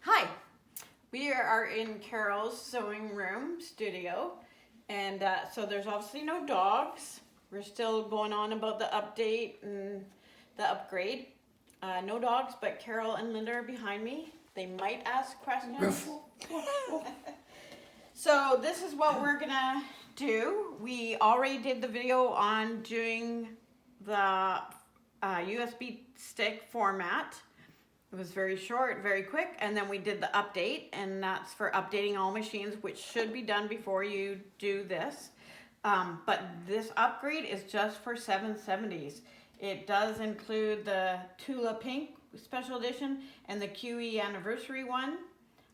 Hi, we are in Carol's sewing room studio, and so there's obviously no dogs. We're still going on about the update and the upgrade. No dogs, but Carol and Linda are behind me. They might ask questions. So this is what we're gonna do. We already did the video on doing the USB stick format. It was very short, very quick, and then we did the update, and that's for updating all machines, which should be done before you do this. But this upgrade is just for 770s. It does include the Tula Pink Special Edition and the QE Anniversary one,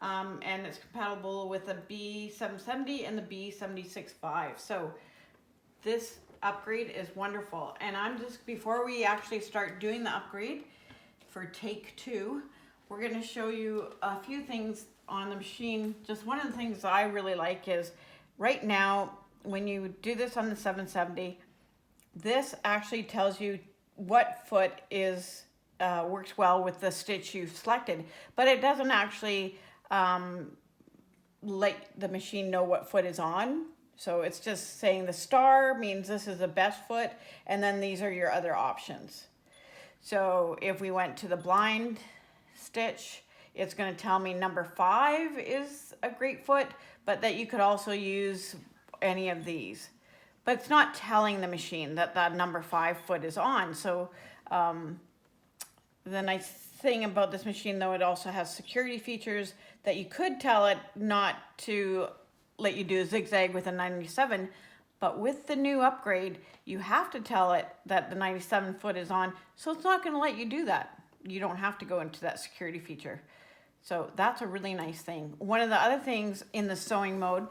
and it's compatible with the B770 and the B765. So this upgrade is wonderful. And before we actually start doing the upgrade, for take two, we're going to show you a few things on the machine. Just one of the things I really like is right now when you do this on the 770, this actually tells you what foot is works well with the stitch you've selected, but it doesn't actually let the machine know what foot is on. So it's just saying the star means this is the best foot, and then these are your other options. So if we went to the blind stitch, it's going to tell me number 5 is a great foot, but that you could also use any of these. But it's not telling the machine that that number 5 foot is on. So the nice thing about this machine, though, it also has security features that you could tell it not to let you do a zigzag with a 97. But with the new upgrade, you have to tell it that the 97 foot is on, so it's not going to let you do that. You don't have to go into that security feature. So that's a really nice thing. One of the other things in the sewing mode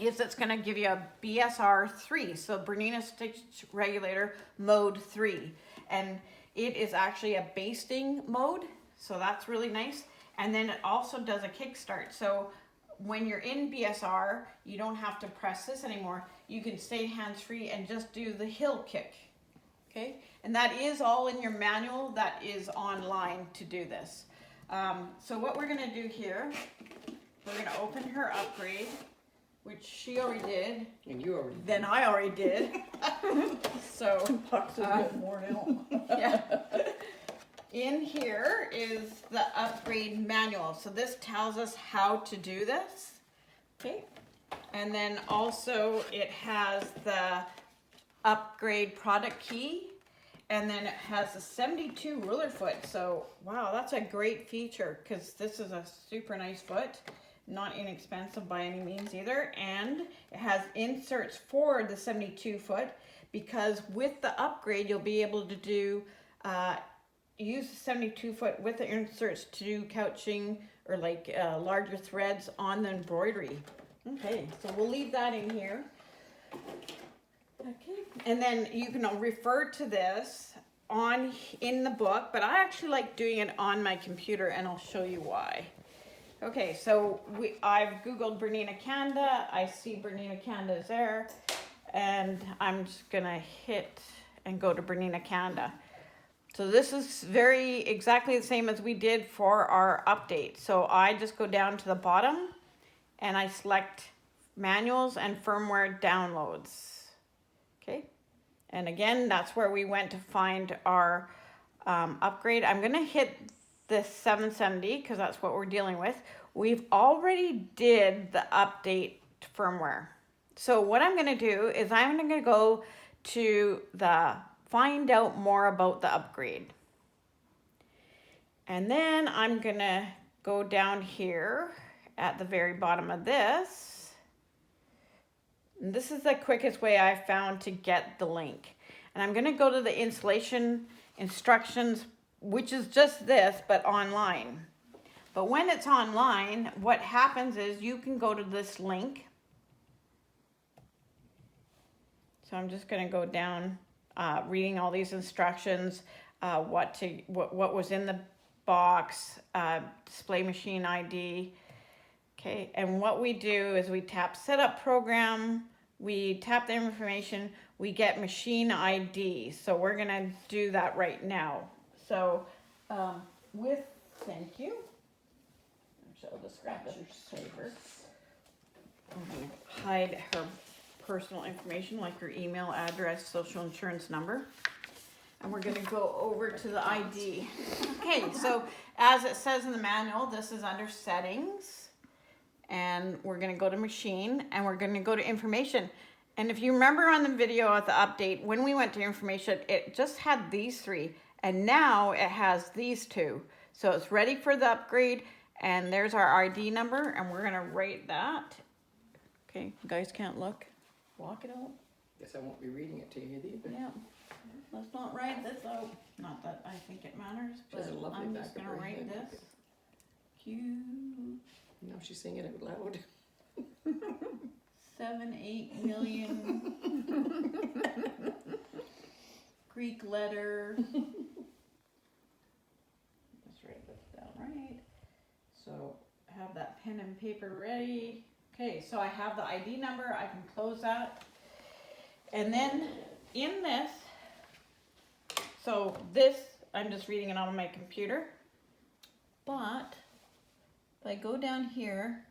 is it's going to give you a BSR 3, so Bernina Stitch Regulator Mode 3. And it is actually a basting mode, so that's really nice. And then it also does a kickstart. So when you're in BSR, you don't have to press this anymore. You can stay hands-free and just do the hill kick, okay? And that is all in your manual that is online to do this. So what we're gonna do here, we're gonna open her upgrade, which she already did. And you already did. Then I already did. So, Pucks is getting worn out. yeah. In here is the upgrade manual. So this tells us how to do this. Okay. And then also it has the upgrade product key. And then it has a 72 ruler foot. So wow, that's a great feature because this is a super nice foot. Not inexpensive by any means either. And it has inserts for the 72 foot because with the upgrade you'll be able to do use the 72 foot with the inserts to do couching or like larger threads on the embroidery. Okay, so we'll leave that in here. Okay, and then you can refer to this in the book, but I actually like doing it on my computer, and I'll show you why. Okay, so I've Googled Bernina Canada. I see Bernina Canada is there, and I'm just gonna hit and go to Bernina Canada. So this is exactly the same as we did for our update. So I just go down to the bottom and I select manuals and firmware downloads. Okay. And again, that's where we went to find our upgrade. I'm going to hit the 770 because that's what we're dealing with. We've already did the update firmware. So what I'm going to do is I'm going to go to the find out more about the upgrade. And then I'm gonna go down here at the very bottom of this. And this is the quickest way I found to get the link. And I'm gonna go to the installation instructions, which is just this, but online. But when it's online, what happens is you can go to this link. So I'm just gonna go down reading all these instructions, what was in the box, display machine ID. Okay, and what we do is we tap setup program, we tap the information, we get machine ID. So we're gonna do that right now. So thank you. She'll just grab the paper. Hide her personal information like her email address, social insurance number. And we're gonna go over to the ID. Okay, so as it says in the manual, this is under settings. And we're gonna go to machine and we're gonna go to information. And if you remember on the video at the update, when we went to information, it just had these three. And now it has these two. So it's ready for the upgrade. And there's our ID number and we're gonna write that. Okay, you guys can't look. Block it out. Guess I won't be reading it to you either. Yeah. Let's not write this out. Not that I think it matters, She has but a lovely I'm back just of gonna her write head. this. Q Now she's saying it out loud. 7-8 million Greek letter. Just write this down right. So have that pen and paper ready. Okay, so I have the ID number. I can close that. And then in this, so this, I'm just reading it on my computer. But if I go down here,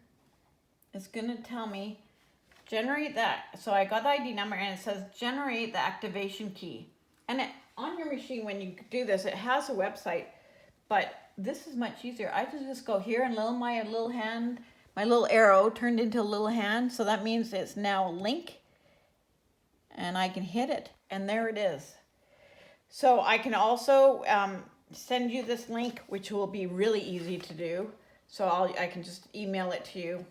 it's gonna tell me generate that. So I got the ID number and it says generate the activation key. And on your machine, when you do this, it has a website, but this is much easier. I just go here and my little hand, my little arrow turned into a little hand. So that means it's now a link and I can hit it and there it is. So I can also send you this link, which will be really easy to do. So I can just email it to you.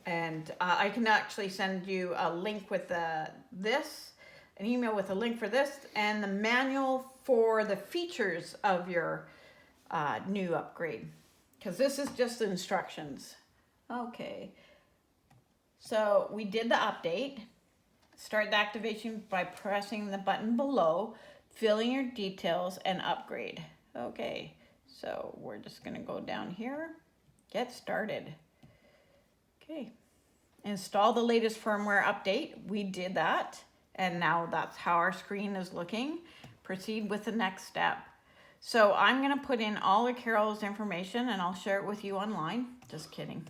And I can actually send you a link with an email with a link for this, and the manual for the features of your new upgrade. Because this is just the instructions. Okay. So we did the update. Start the activation by pressing the button below, filling your details, and upgrade. Okay. So we're just going to go down here. Get started. Okay, install the latest firmware update. We did that, and now that's how our screen is looking. Proceed with the next step. So I'm gonna put in all of Carol's information and I'll share it with you online. Just kidding.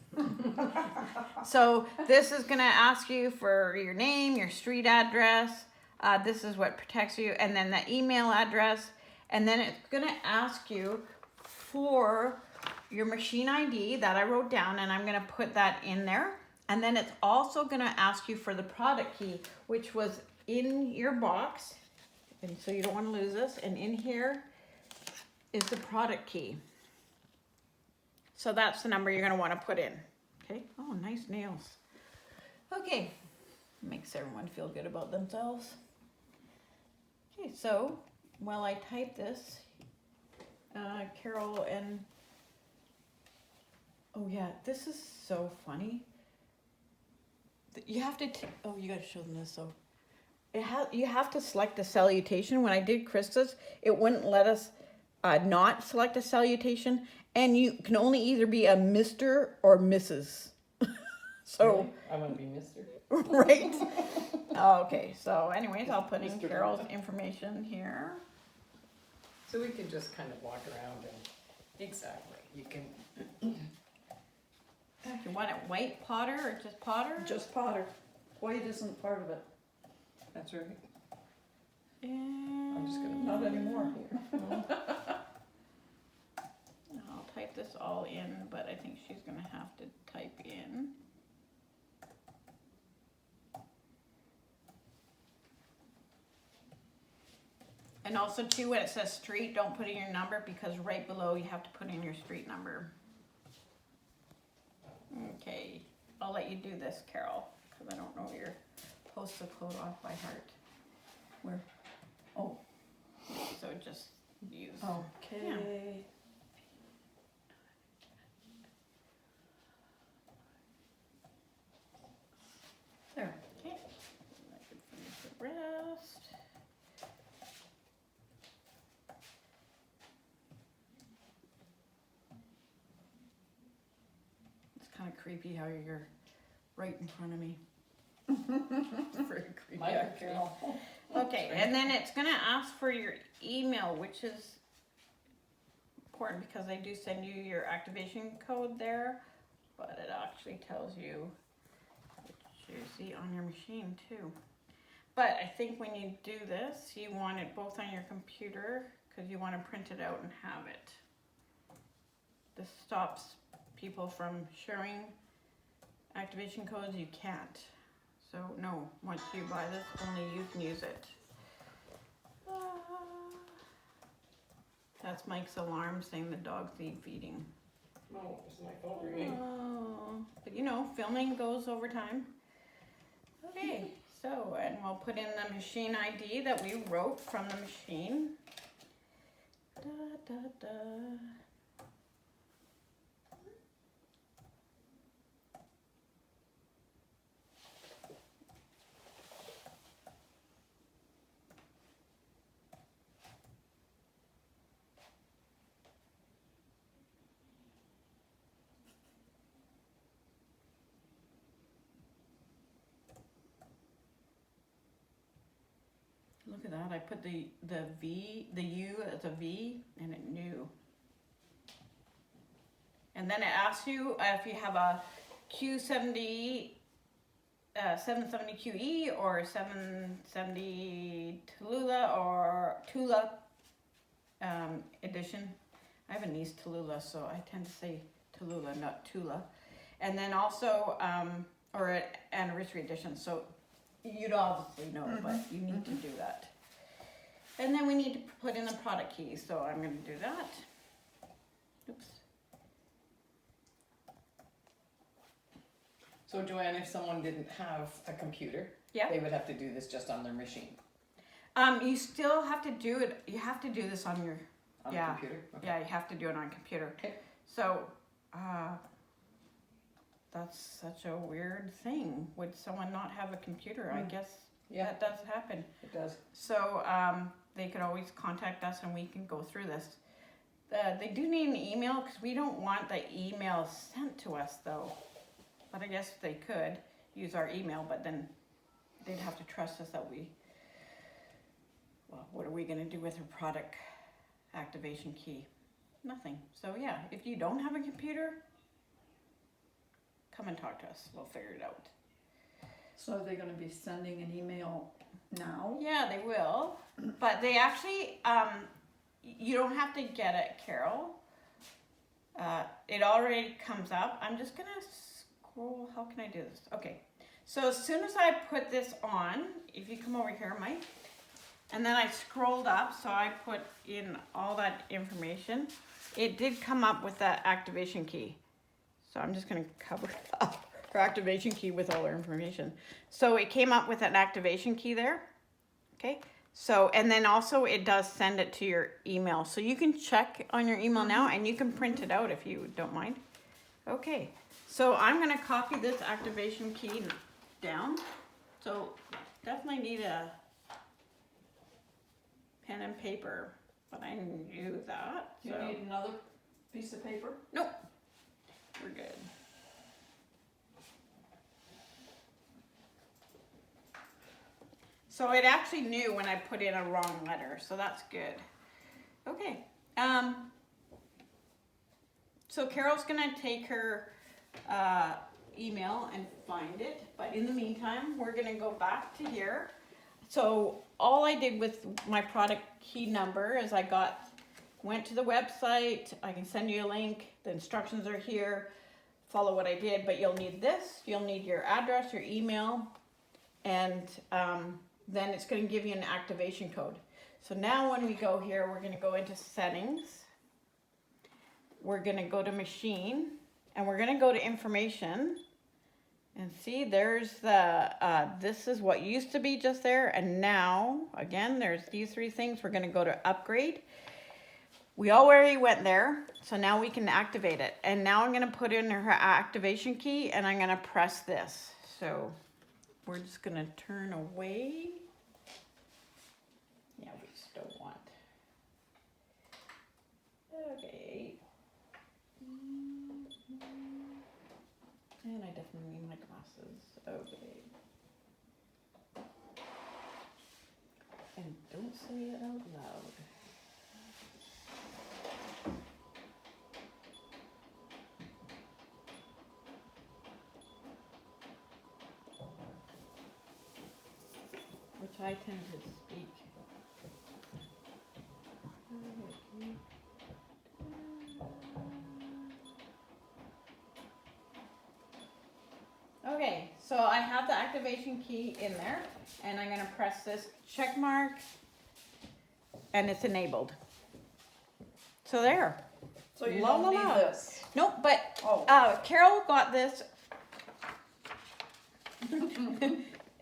So this is gonna ask you for your name, your street address. This is what protects you, and then the email address. And then it's gonna ask you for your machine ID that I wrote down, and I'm gonna put that in there. And then it's also gonna ask you for the product key, which was in your box. And so you don't wanna lose this. And in here is the product key. So that's the number you're gonna wanna put in. Okay, oh, nice nails. Okay, makes everyone feel good about themselves. Okay, so while I type this, Carol and oh yeah, this is so funny. You have to, you gotta show them this though. You have to select a salutation. When I did Krista's, it wouldn't let us not select a salutation, and you can only either be a Mr. or Mrs. So, Really? I want to be Mr. right? Okay, so anyways, I'll put in Mr. Carol's information here. So we can just kind of walk around and, exactly, you can. You want it white Potter or just Potter? Just Potter. White isn't part of it. That's right. And I'm just gonna. Not anymore. I'll type this all in, but I think she's gonna have to type in. And also too, when it says street, don't put in your number, because right below you have to put in your street number. Okay, I'll let you do this, Carol, because I don't know your postal code off by heart. Where? Oh, so just use. Okay. There. Okay. I can finish the rest. It's kind of creepy how you're right in front of me. It's very creepy. My actually. Carol. Okay, and then it's gonna ask for your email, which is important because they do send you your activation code there. but it actually tells you what you see on your machine too. But I think when you do this, you want it both on your computer because you want to print it out and have it. This stops people from sharing activation codes. You can't. So no, once you buy this, only you can use it. That's Mike's alarm saying the dog's feeding. Oh, it's my phone ringing. Oh, but you know, filming goes over time. Okay, so, and we'll put in the machine ID that we wrote from the machine. Da, da, da. Look at that, I put the U as a V and it knew. And then it asks you if you have a Q70, 770QE or 770 Tallulah or Tula edition. I have a niece Tallulah, so I tend to say Tallulah, not Tula. And then also, or an anniversary edition, so you'd obviously know, but you need to do that. And then we need to put in the product key, so I'm going to do that. Oops. So Joanne, if someone didn't have a computer, Yeah. they would have to do this just on their machine, You still have to do it. You have to do this on your. on Yeah. the computer? Okay. Yeah, you have to do it on computer. Okay. So, that's such a weird thing. Would someone not have a computer? I guess Yeah, that does happen. it does. So, they could always contact us and we can go through this. They do need an email because we don't want the email sent to us though. But I guess they could use our email, but then they'd have to trust us that we, well, what are we gonna do with a product activation key? Nothing. So yeah, if you don't have a computer, come and talk to us. We'll figure it out. So are they gonna be sending an email now? Yeah, they will. But they actually, you don't have to get it, Carol. It already comes up. I'm just gonna scroll. How can I do this? Okay. So as soon as I put this on, if you come over here, Mike, and then I scrolled up, so I put in all that information. It did come up with that activation key. So I'm just gonna cover up her activation key with all her information. So it came up with an activation key there. Okay. So, and then also it does send it to your email. So you can check on your email now and you can print it out if you don't mind. Okay. So I'm going to copy this activation key down. So definitely need a pen and paper, but I knew that. Do you so. need another piece of paper? Nope. We're good. So it actually knew when I put in a wrong letter, so that's good. Okay. So Carol's gonna take her email and find it, but in the meantime, we're gonna go back to here. So all I did with my product key number is went to the website. I can send you a link. The instructions are here. Follow what I did, but you'll need this. You'll need your address, your email, and then it's going to give you an activation code. So now when we go here, we're going to go into settings. We're going to go to machine and we're going to go to information and see there's the, this is what used to be just there. And now again, there's these three things. We're going to go to upgrade. We already went there. So now we can activate it. And now I'm going to put in her activation key and I'm going to press this. So we're just going to turn away. Yeah, we just don't want. Okay. And I definitely need my glasses. Okay. And don't say it out loud. I tend to speak. Okay, so I have the activation key in there, and I'm gonna press this check mark, and it's enabled. So there. So you La, don't la, need la. this. Nope, but Oh. Carol got this.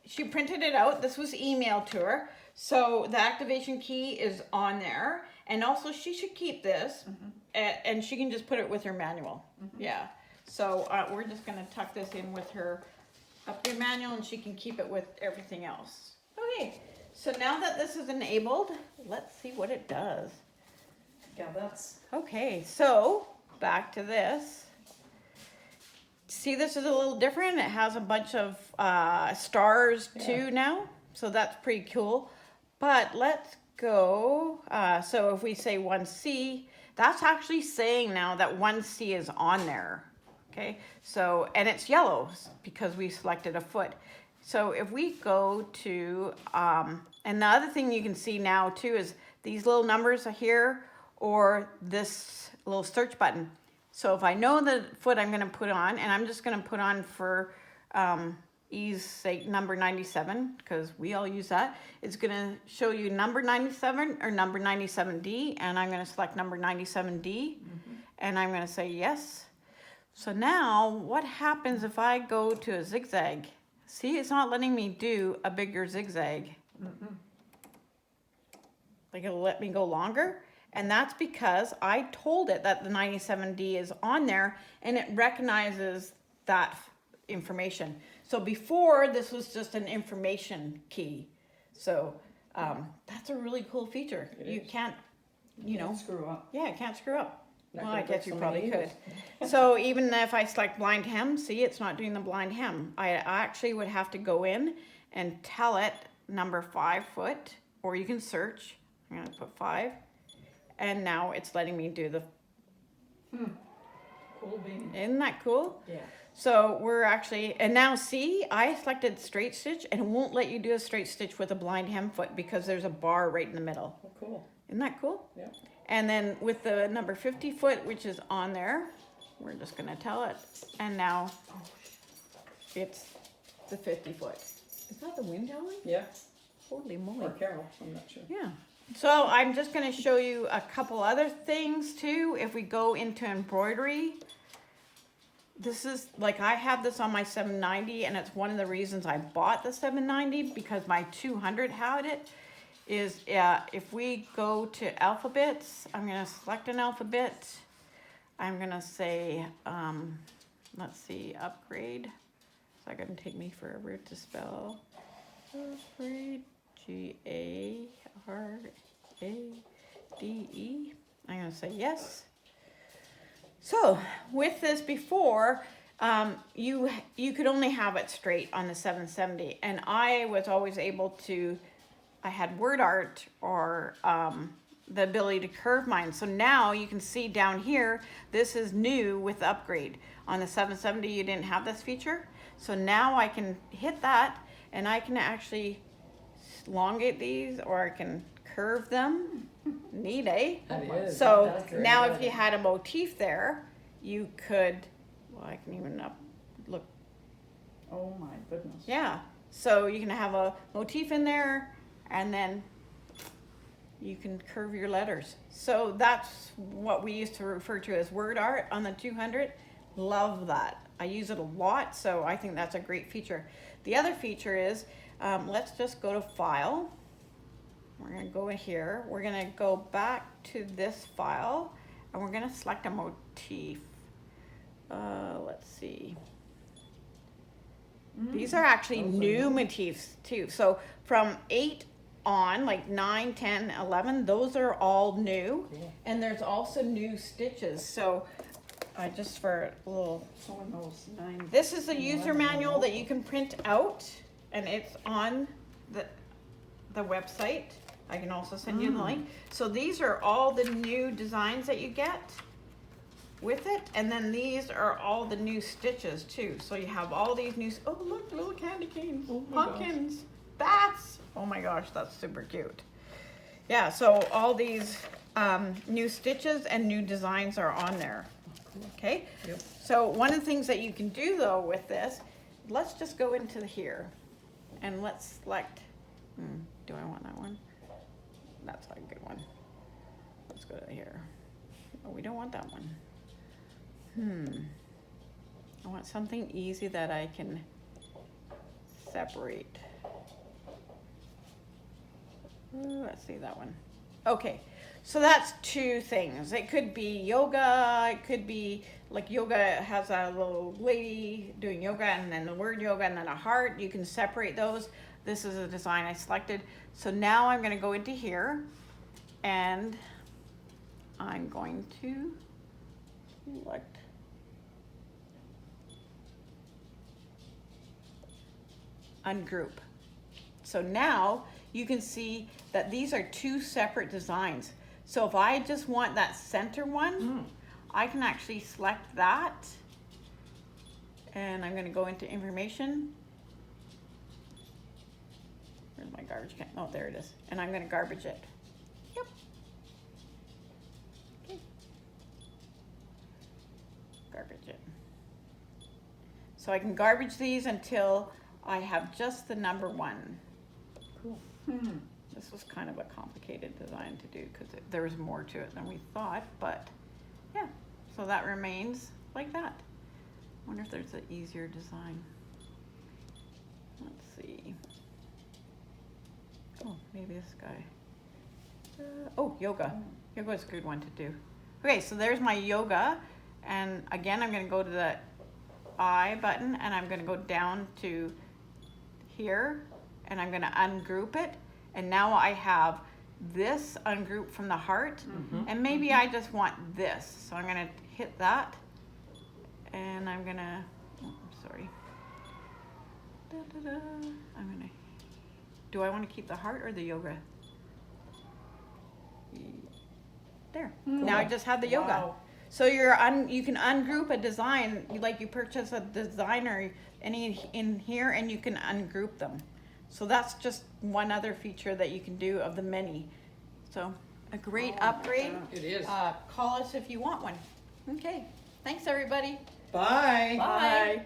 She printed it out. This was emailed to her. So the activation key is on there. And also she should keep this, and she can just put it with her manual. Yeah. So we're just gonna tuck this in with her upgrade manual, and she can keep it with everything else. Okay, so now that this is enabled, let's see what it does. Yeah, that's, Okay, so back to this. See, this is a little different. It has a bunch of stars too now, so that's pretty cool. But let's go. So if we say 1C, that's actually saying now that 1C is on there. Okay, so, and it's yellow because we selected a foot. So if we go to, and the other thing you can see now too is these little numbers are here, or this little search button. So if I know the foot I'm going to put on, and I'm just going to put on for ease sake number 97, because we all use that, it's going to show you number 97 or number 97D, and I'm going to select number 97D, and I'm going to say yes. So now what happens if I go to a zigzag? See, it's not letting me do a bigger zigzag. Like it'll let me go longer. And that's because I told it that the 97D is on there, and it recognizes that information. So before, this was just an information key. So that's a really cool feature. You can't, you know, screw up. yeah, it can't screw up. Not Well, gonna I guess break you so probably many could. needles. So even if I select blind hem, see, it's not doing the blind hem. I actually would have to go in and tell it number 5 foot, or you can search. I'm gonna put 5. And now it's letting me do the, Cool bean. isn't that cool? Yeah. So we're actually, and now see, I selected straight stitch, and it won't let you do a straight stitch with a blind hem foot because there's a bar right in the middle. Oh, cool. Isn't that cool? Yeah. And then with the number 50 foot, which is on there, we're just gonna tell it. And now it's the 50 foot. Is that the wind howling? Yeah. Holy moly. Or Carol, I'm not sure. Yeah. So I'm just going to show you a couple other things too. If we go into embroidery, this is like, I have this on my 790, and it's one of the reasons I bought the 790 because my 200 had it. Is if we go to alphabets, I'm going to select an alphabet. I'm going to say, let's see, upgrade. It's going to take me forever to spell. Upgrade. G-A-R-A-D-E. I'm going to say yes. So with this before, you could only have it straight on the 770, and I was always able to, I had word art or the ability to curve mine. So now you can see down here, this is new with the upgrade. On the 770 you didn't have this feature. So now I can hit that, and I can actually elongate these, or I can curve them. Neat, eh? That is. So That's very now good. if you had a motif there, you could, well, I can even look, Oh my goodness. yeah. So you can have a motif in there, and then you can curve your letters. So that's what we used to refer to as word art on the 200. Love that. I use it a lot, so I think that's a great feature. The other feature is, let's just go to File. We're going to go in here. We're going to go back to this file, and we're going to select a motif. Let's see. These are actually new motifs too. So from 8 on, like 9, 10, 11, those are all new. Cool. And there's also new stitches. So I just for a little, Someone knows 9. this is the user manual that you can print out, and it's on the website. I can also send you the link. So these are all the new designs that you get with it, and then these are all the new stitches too. So you have all these new, oh look, little candy canes, Oh my pumpkins. that's, oh my gosh, that's super cute. Yeah, so all these new stitches and new designs are on there. Okay? Yep. So one of the things that you can do though with this, let's just go into here and let's select, do I want that one? That's a good one. Let's go to here. Oh, we don't want that one. I want something easy that I can separate. Ooh, let's see that one. Okay, so that's two things. It could be yoga, it could be like yoga has a little lady doing yoga and then the word yoga and then a heart. You can separate those. This is a design I selected. So now I'm going to go into here and I'm going to select ungroup. So now you can see that these are two separate designs. So if I just want that center one, I can actually select that. And I'm going to go into information. Where's my garbage can? Oh, there it is. And I'm going to garbage it. Yep. Okay. Garbage it. So I can garbage these until I have just the number one. Cool. This was kind of a complicated design to do because there was more to it than we thought, but yeah, so that remains like that. I wonder if there's an easier design. Let's see. Oh, maybe this guy. Oh, yoga. Yoga is a good one to do. Okay, so there's my yoga. And again, I'm going to go to the I button and I'm going to go down to here and I'm going to ungroup it. And now I have this ungrouped from the heart. And maybe I just want this. So I'm going to hit that. And I'm going to, oh, I'm sorry. I'm going to, do I want to keep the heart or the yoga? There. Now I just have the yoga. Wow. So you can ungroup a design, like you purchase a designer any in here and you can ungroup them. So that's just one other feature that you can do of the many. So a great upgrade. It is. Call us if you want one. Okay. Thanks everybody. Bye. Bye.